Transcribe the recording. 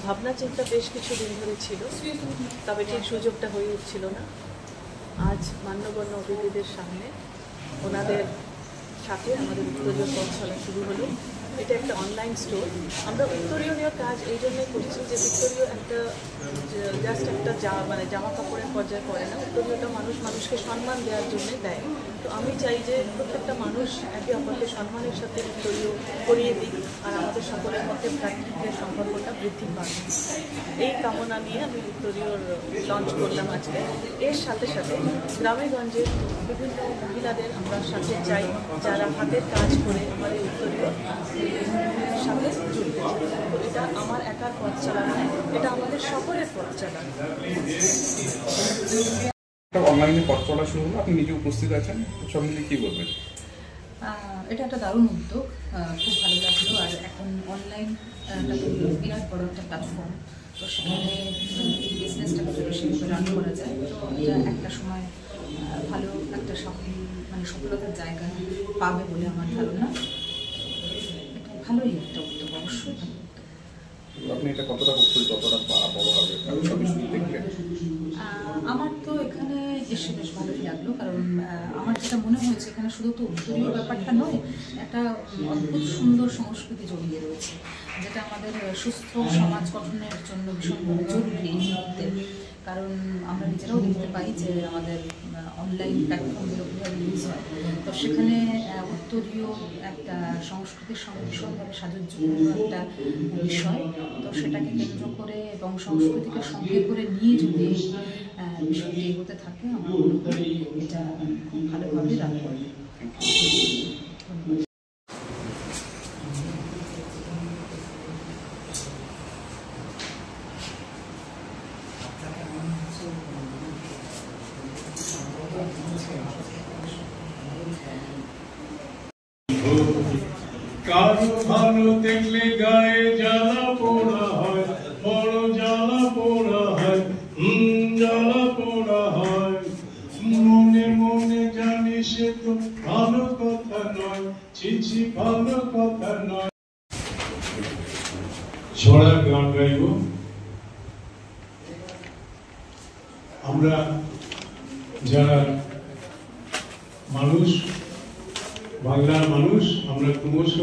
ভাবনা চিন্তা বেশ কিছুদিন ধরে ছিল, তবে ঠিক সুযোগটা হয়ে উঠছিল না। আজ মান্যগণ্য অতিথিদের সামনে ওনাদের সাথে আমাদের উত্তরীয় পথ চলা শুরু হলো। এটা একটা অনলাইন স্টোর। আমরা উত্তরীয় কাজ এই জন্যই করছি যে উত্তরীয় একটা জাস্ট একটা জামা কাপড়ের পর্যায়ে পড়ে না, উত্তরীয়টা মানুষকে সম্মান দেওয়ার জন্য দেয়। তো আমি চাই যে প্রত্যেকটা মানুষ একে অপরকে সম্মানের সাথে উত্তরীয় করিয়ে দিই, আর আমাদের সকলের মধ্যে ভ্রাতৃত্বের সম্পর্কটা বৃদ্ধি পাবে। এই কামনা নিয়ে আমি উত্তরীয়র লঞ্চ করলাম আজকে। এর সাথে সাথে গ্রামেগঞ্জের বিভিন্ন মহিলাদের আমরা সাথে চাই, যারা হাতের কাজ করে আমাদের উত্তরীয় সাথে জড়িত। তো এটা আমার একার পথ চালানো, এটা আমাদের সকলের পথ চালানো। অনলাইনে পথ চলা শুরু হলো, আপনি নিজে উপস্থিত আছেন, সব মিলিয়ে কী বলবেন? এটা একটা দারুণ উদ্যোগ, খুব ভালো লাগলো। আর এখন অনলাইন বিরাট বড় একটা প্ল্যাটফর্ম, তো সেখানে এই বিজনেসটাকে যদি সেভাবে রান করা যায়, তো এটা একটা সময় ভালো একটা সফলতার জায়গা পাবে বলে আমার ধারণা। এটা ভালোই একটা উদ্যোগ, অবশ্যই ভালো উদ্যোগ। আপনি এটা কতটা হচ্ছেন, কতটা বড় হবে সবই শুরু দেখলেন? আমার তো এখানে এসে বেশ ভালোই লাগলো, কারণ আমার যেটা মনে হয়েছে এখানে শুধু তো উত্তরীয় ব্যাপারটা নয়, একটা অদ্ভুত সুন্দর সংস্কৃতি জড়িয়ে রয়েছে, যেটা আমাদের সুস্থ সমাজ গঠনের জন্য ভীষণভাবে জরুরি এই মুহূর্তে। কারণ আমরা নিজেরাও দেখতে পাই যে আমাদের অনলাইন প্ল্যাটফর্মগুলো কীভাবে ইউজ হয়, তো সেখানে উত্তরীয় একটা সংস্কৃতির সঙ্গে ভীষণভাবে সাজুজ্যপূর্ণ একটা বিষয়। তো সেটাকে কেন্দ্র করে এবং সংস্কৃতিকে সঙ্গে করে নিয়ে যদি বিষয়টি এগোতে থাকে, আমার মনে হয় এটা খুব ভালোভাবে রান করবে। কারো ভালো দেখলে গায়ে জ্বালা পোড়া হয়, বড় জ্বালা পোড়া হয়, জ্বালা পোড়া হয়। মনে মনে জানি সে তো ভালো কথা নয়, ছিছি ভালো কথা নয়। ছড়া গান গাইব আমরা, যারা মানুষ, বাংলার মানুষ, আমরা ক্রমশ